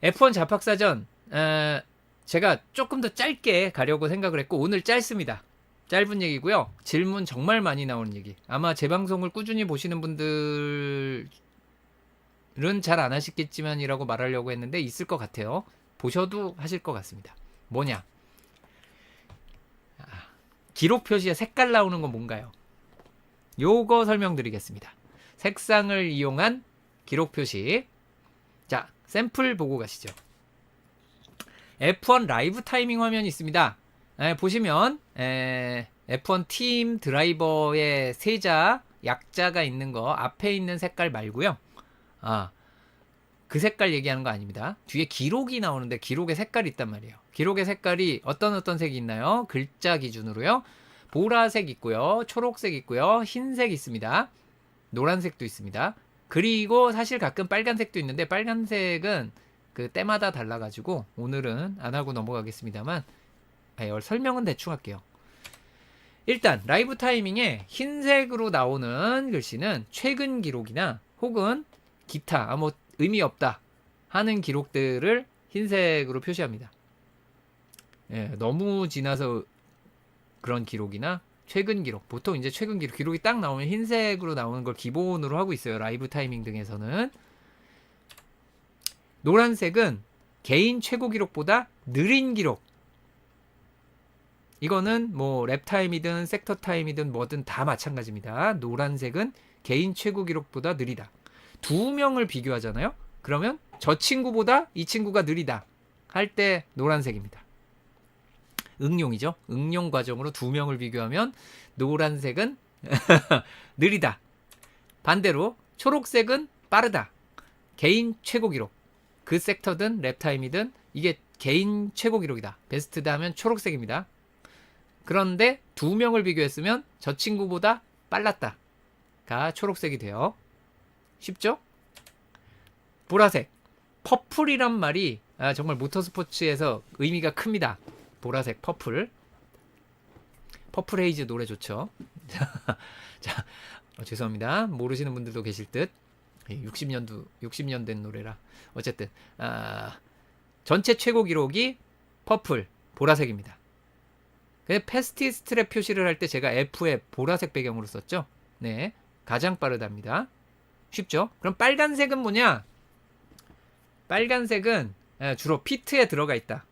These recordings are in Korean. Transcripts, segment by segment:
F1 잡학사전 제가 조금 더 짧게 가려고 생각을 했고 오늘 짧습니다. 짧은 얘기고요. 질문 정말 많이 나오는 얘기. 아마 제 방송을 꾸준히 보시는 분들은 잘 안 하시겠지만이라고 말하려고 했는데 있을 것 같아요. 보셔도 하실 것 같습니다. 뭐냐? 기록 표시에 색깔 나오는 건 뭔가요? 요거 설명드리겠습니다. 색상을 이용한 기록 표시. 자, 샘플 보고 가시죠. F1 라이브 타이밍 화면이 있습니다. 보시면 F1 팀 드라이버의 세자, 약자가 있는 거 앞에 있는 색깔 말고요. 그 색깔 얘기하는 거 아닙니다. 뒤에 기록이 나오는데 기록의 색깔이 있단 말이에요. 기록의 색깔이 어떤 색이 있나요? 글자 기준으로요. 보라색 있고요. 초록색 있고요. 흰색 있습니다. 노란색도 있습니다. 그리고 사실 가끔 빨간색도 있는데 빨간색은 그 때마다 달라가지고 오늘은 안 하고 넘어가겠습니다만 설명은 대충 할게요. 일단 라이브 타이밍에 흰색으로 나오는 글씨는 최근 기록이나 혹은 기타 뭐 의미 없다 하는 기록들을 흰색으로 표시합니다. 너무 지나서 그런 기록이나 최근 기록, 보통 이제 최근 기록이 딱 나오면 흰색으로 나오는 걸 기본으로 하고 있어요. 라이브 타이밍 등에서는. 노란색은 개인 최고 기록보다 느린 기록. 이거는 뭐 랩 타임이든 섹터 타임이든 뭐든 다 마찬가지입니다. 노란색은 개인 최고 기록보다 느리다. 두 명을 비교하잖아요. 그러면 저 친구보다 이 친구가 느리다 할 때 노란색입니다. 응용이죠. 응용 과정으로 두 명을 비교하면 노란색은 느리다. 반대로 초록색은 빠르다. 개인 최고 기록. 그 섹터든 랩타임이든 이게 개인 최고 기록이다. 베스트다 하면 초록색입니다. 그런데 두 명을 비교했으면 저 친구보다 빨랐다가 초록색이 돼요. 쉽죠? 보라색. 퍼플이란 말이 정말 모터스포츠에서 의미가 큽니다. 보라색, 퍼플. 퍼플 헤이즈 노래 좋죠. 자, 죄송합니다. 모르시는 분들도 계실 듯. 60년 된 노래라. 어쨌든 전체 최고 기록이 퍼플, 보라색입니다. 패스티스트 랩 표시를 할 때 제가 F에 보라색 배경으로 썼죠. 네, 가장 빠르답니다. 쉽죠? 그럼 빨간색은 뭐냐? 빨간색은 주로 피트에 들어가 있다.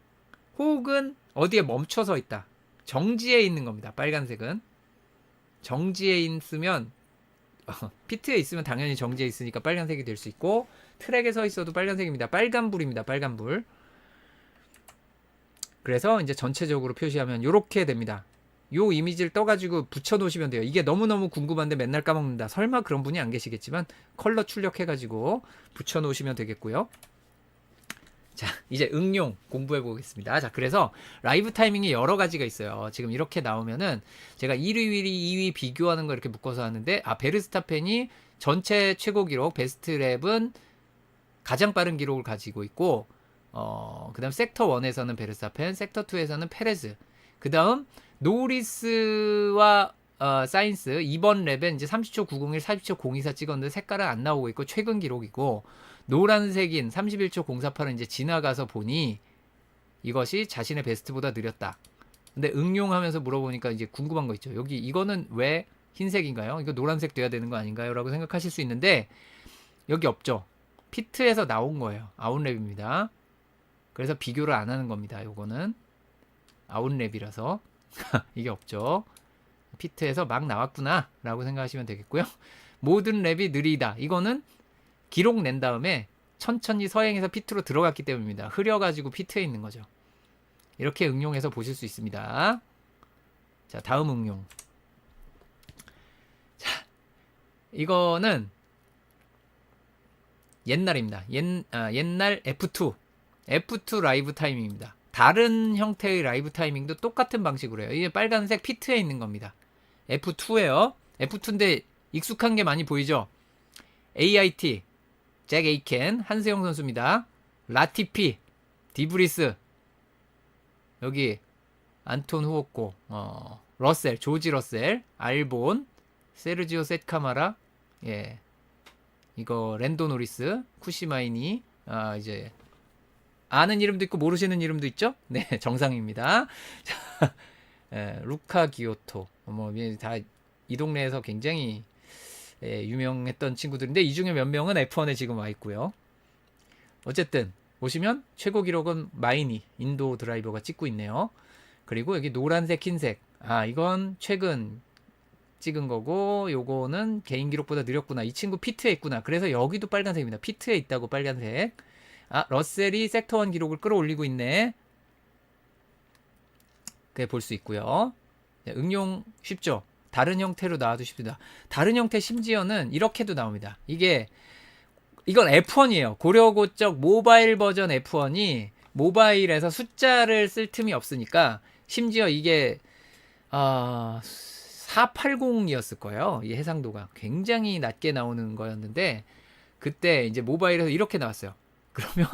혹은 어디에 멈춰서 있다. 정지해 있는 겁니다. 빨간색은. 정지해 있으면 피트에 있으면 당연히 정지해 있으니까 빨간색이 될 수 있고 트랙에 서 있어도 빨간색입니다. 빨간불입니다. 빨간불. 그래서 이제 전체적으로 표시하면 이렇게 됩니다. 요 이미지를 떠가지고 붙여놓으시면 돼요. 이게 너무너무 궁금한데 맨날 까먹는다. 설마 그런 분이 안 계시겠지만 컬러 출력해가지고 붙여놓으시면 되겠고요. 자, 이제 응용 공부해 보겠습니다. 자, 그래서 라이브 타이밍이 여러 가지가 있어요. 지금 이렇게 나오면은 제가 1위, 2위 비교하는 거 이렇게 묶어서 하는데 베르스타펜이 전체 최고 기록 베스트 랩은 가장 빠른 기록을 가지고 있고 그다음 섹터 1에서는 베르스타펜, 섹터 2에서는 페레즈. 그다음 노리스와 사인스 이번 랩엔 이제 30초 901, 40초 024 찍었는데 색깔은 안 나오고 있고 최근 기록이고 노란색인 31초 048은 이제 지나가서 보니 이것이 자신의 베스트보다 느렸다. 근데 응용하면서 물어보니까 이제 궁금한 거 있죠. 여기 이거는 왜 흰색인가요? 이거 노란색 돼야 되는 거 아닌가요? 라고 생각하실 수 있는데 여기 없죠. 피트에서 나온 거예요. 아웃랩입니다. 그래서 비교를 안 하는 겁니다. 요거는 아웃랩이라서 이게 없죠. 피트에서 막 나왔구나 라고 생각하시면 되겠고요. 모든 랩이 느리다. 이거는 기록 낸 다음에 천천히 서행해서 피트로 들어갔기 때문입니다. 흐려가지고 피트에 있는 거죠. 이렇게 응용해서 보실 수 있습니다. 자, 다음 응용. 자, 이거는 옛날입니다. 옛날 F2 라이브 타이밍입니다. 다른 형태의 라이브 타이밍도 똑같은 방식으로 해요. 이게 빨간색 피트에 있는 겁니다. F2예요. F2인데 익숙한 게 많이 보이죠? AIT, 잭 에이켄, 한세영 선수입니다. 라티피, 디브리스, 여기 안톤 후오코, 러셀, 조지 러셀, 알본, 세르지오 셋카마라, 예, 이거 랜도 노리스, 쿠시마이니, 이제 아는 이름도 있고 모르시는 이름도 있죠? 네, 정상입니다. 자, 루카 기오토. 다 이 동네에서 굉장히 유명했던 친구들인데 이 중에 몇 명은 F1에 지금 와 있고요. 어쨌든 보시면 최고 기록은 마이니 인도 드라이버가 찍고 있네요. 그리고 여기 노란색, 흰색. 이건 최근 찍은 거고 요거는 개인 기록보다 느렸구나. 이 친구 피트에 있구나. 그래서 여기도 빨간색입니다. 피트에 있다고 빨간색. 러셀이 섹터 1 기록을 끌어올리고 있네. 그게 볼 수 있고요. 응용 쉽죠? 다른 형태로 나와도 쉽습니다. 다른 형태 심지어는 이렇게도 나옵니다. 이건 F1이에요. 고려고적 모바일 버전 F1이 모바일에서 숫자를 쓸 틈이 없으니까 심지어 이게 480이었을 거예요. 이 해상도가 굉장히 낮게 나오는 거였는데 그때 이제 모바일에서 이렇게 나왔어요. 그러면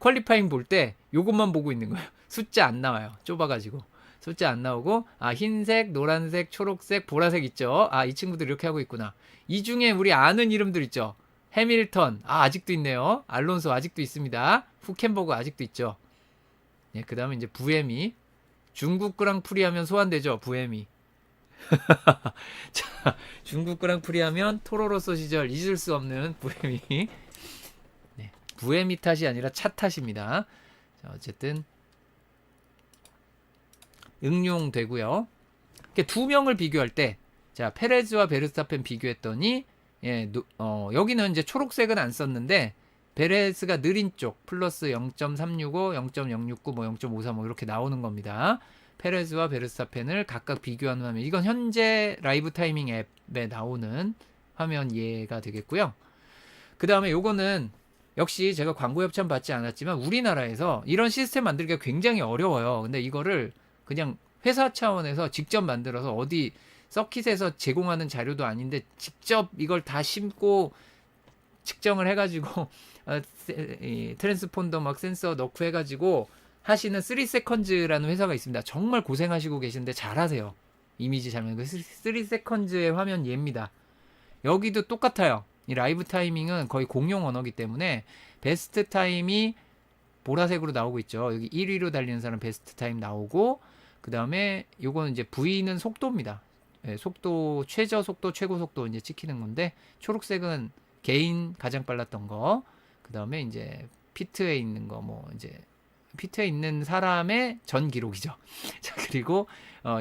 퀄리파잉 볼 때 요것만 보고 있는 거예요. 숫자 안 나와요. 좁아가지고 숫자 안 나오고 흰색, 노란색, 초록색, 보라색 있죠. 이 친구들 이렇게 하고 있구나. 이 중에 우리 아는 이름들 있죠. 해밀턴 아직도 있네요. 알론소 아직도 있습니다. 후켄버그 아직도 있죠. 그 다음에 이제 부에미 중국 그랑프리 하면 소환되죠. 부에미. 자, 중국 그랑프리 하면 토로로소 시절 잊을 수 없는 부에미. 네, 부에미 탓이 아니라 차 탓입니다. 자, 어쨌든 응용되고요. 두 명을 비교할 때, 자 페레즈와 베르스타펜 비교했더니 여기는 이제 초록색은 안 썼는데 베레스가 느린 쪽 플러스 0.365, 0.069, 0.535 이렇게 나오는 겁니다. 페레즈와 베르스타펜을 각각 비교한 화면. 이건 현재 라이브 타이밍 앱에 나오는 화면 예가 되겠고요. 그 다음에 요거는 역시 제가 광고 협찬 받지 않았지만 우리나라에서 이런 시스템 만들기가 굉장히 어려워요. 근데 이거를 그냥 회사 차원에서 직접 만들어서 어디 서킷에서 제공하는 자료도 아닌데 직접 이걸 다 심고 측정을 해가지고 트랜스폰더 막 센서 넣고 해가지고 하시는 3세컨즈라는 회사가 있습니다. 정말 고생하시고 계신데 잘하세요. 이미지 잘 만들고 3세컨즈의 화면 예입니다. 여기도 똑같아요. 이 라이브 타이밍은 거의 공용 언어기 때문에 베스트 타임이 보라색으로 나오고 있죠. 여기 1위로 달리는 사람 베스트 타임 나오고 그 다음에 요거는 이제 V는 속도입니다. 속도 최저 속도 최고 속도 이제 찍히는 건데 초록색은 개인 가장 빨랐던 거. 그 다음에 이제 피트에 있는 거 이제 피트에 있는 사람의 전 기록이죠. 자 그리고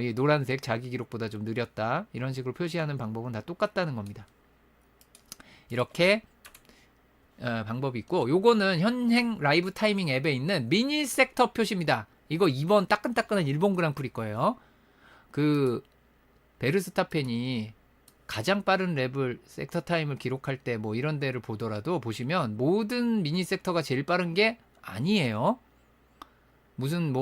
이 노란색 자기 기록보다 좀 느렸다 이런 식으로 표시하는 방법은 다 똑같다는 겁니다. 이렇게 방법이 있고 요거는 현행 라이브 타이밍 앱에 있는 미니 섹터 표시입니다. 이거 이번 따끈따끈한 일본 그랑프리 거예요. 그 베르스타펜이 가장 빠른 랩을 섹터 타임을 기록할 때 이런 데를 보더라도 보시면 모든 미니 섹터가 제일 빠른 게 아니에요. 무슨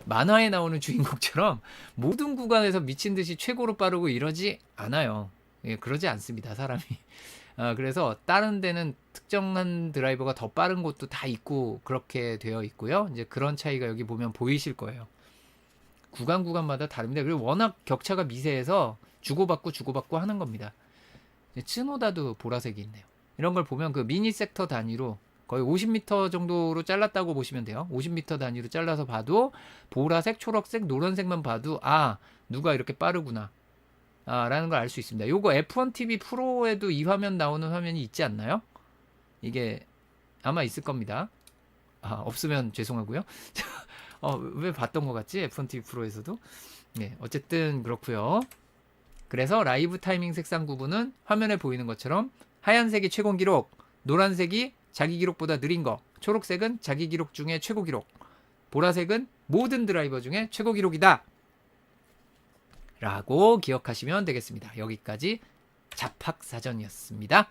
만화에 나오는 주인공처럼 모든 구간에서 미친 듯이 최고로 빠르고 이러지 않아요. 그러지 않습니다, 사람이. 그래서 다른 데는 특정한 드라이버가 더 빠른 곳도 다 있고 그렇게 되어 있고요. 이제 그런 차이가 여기 보면 보이실 거예요. 구간마다 다릅니다. 그리고 워낙 격차가 미세해서 주고받고 하는 겁니다. 츠노다도 보라색이 있네요. 이런 걸 보면 그 미니 섹터 단위로 거의 50m 정도로 잘랐다고 보시면 돼요. 50m 단위로 잘라서 봐도 보라색, 초록색, 노란색만 봐도 누가 이렇게 빠르구나 라는 걸 알 수 있습니다. 요거 F1 TV 프로에도 이 화면 나오는 화면이 있지 않나요? 이게 아마 있을 겁니다. 없으면 죄송하고요. 왜 봤던 것 같지? F1 TV 프로에서도. 네, 어쨌든 그렇고요. 그래서 라이브 타이밍 색상 구분은 화면에 보이는 것처럼 하얀색이 최고 기록, 노란색이 자기 기록보다 느린 거, 초록색은 자기 기록 중에 최고 기록, 보라색은 모든 드라이버 중에 최고 기록이다 라고 기억하시면 되겠습니다. 여기까지 잡학사전이었습니다.